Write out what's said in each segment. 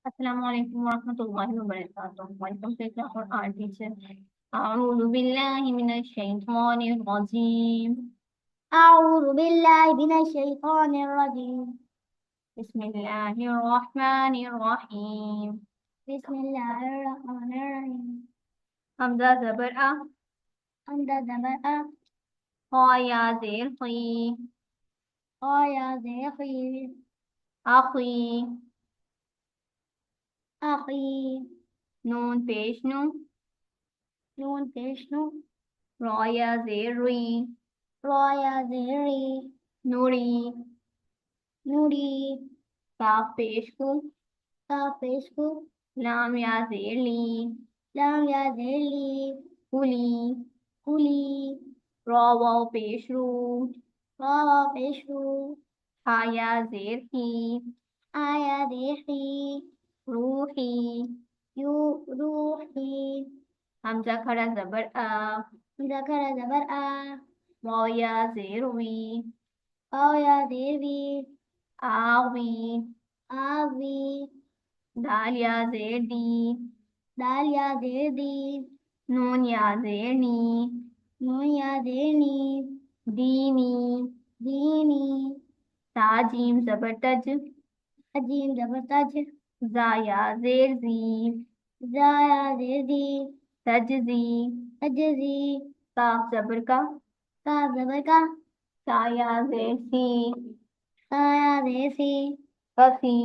السلام علیکم ورحمۃ اللہ وبرکاتہ. Welcome to Quran teacher. اعوذ باللہ من الشیطان الرجیم. أعوذ بالله من الشيطان الرجيم. بسم اللہ الرحمن الرحیم. بسم الله الرحمن الرحيم. حمزہ زبر آ، حمزة زبر أ، خا یا زیر خی، خا يا زي خي، اخی، أخي، نون پیش نو، نون پیش نو، را یا زیر ری، را يا زي ري، نوری، نوري، کاف پیش کو، كاف پیش کو، لام یا زیر لی، لام يا زي لي، کلی، كلي، را واو پیش رو، را واو پیش رو، ہا یا زیر ہی، آ يا زي حي، روحی. يو روحي. حمزہ کھڑا زبر آ، ذكر زبر أ، واو یا زیر وی، واو يا زي وي، آوی. آوي، دال یا زیر دی، دال يا زي دي، نون یا زیر نی، نون يا زي ني، دینی. ديني. تا جیم زبر تج، أجيم زبر تج، زا یا زیر زی، زا يا زي دي، تجزی. أجزي. کاف زبر کا، كاف زبر كا، سا یا زیر سی، سا يا زي سي، کسی.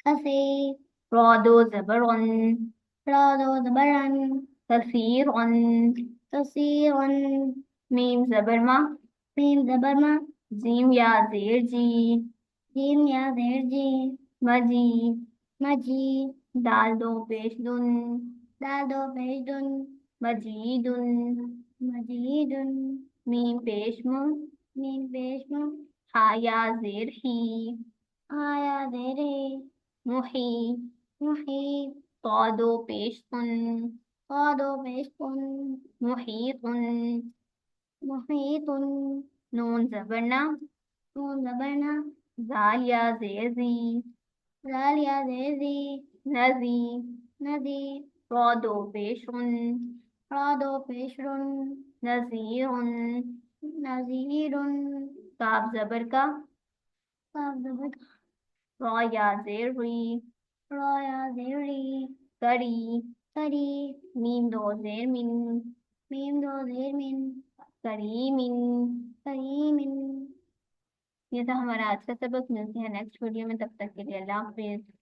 كسي. را دو زبر غن، را دو زبر أن، کثیر غن. كثيرا. میم زبر ما، ميم زبر ما، جیم یا زیر جی، جيم يا زي جي، مجی. مجي. دال دو پیش دن، دال دو پیش دن، مجیدن. مجيد. میم پیش مو، ميم پیش مو، ہا یا زیر ہی، آ يا زي ري، محی. محي. طا دو پیش کن، قا دو پیش کن، محیط. محيط. نون زبرنا، نون زبرنا، زال یا زیر زی، زال يا زي زي، نزی. نذي. را دو پیش رن، را دو پیش رن، نذیر. نذير. کاف زبر کا، کاف زبر کا، را یا زیر ری، را يا زي ري، کری. کری. میم دو زیر من، ميم دو زير من، کریمن. کريم. یہ تھا ہمارا آج کا سبق. ملتے ہیں نیکسٹ ویڈیو میں، تب تک کے لیے اللہ حافظ.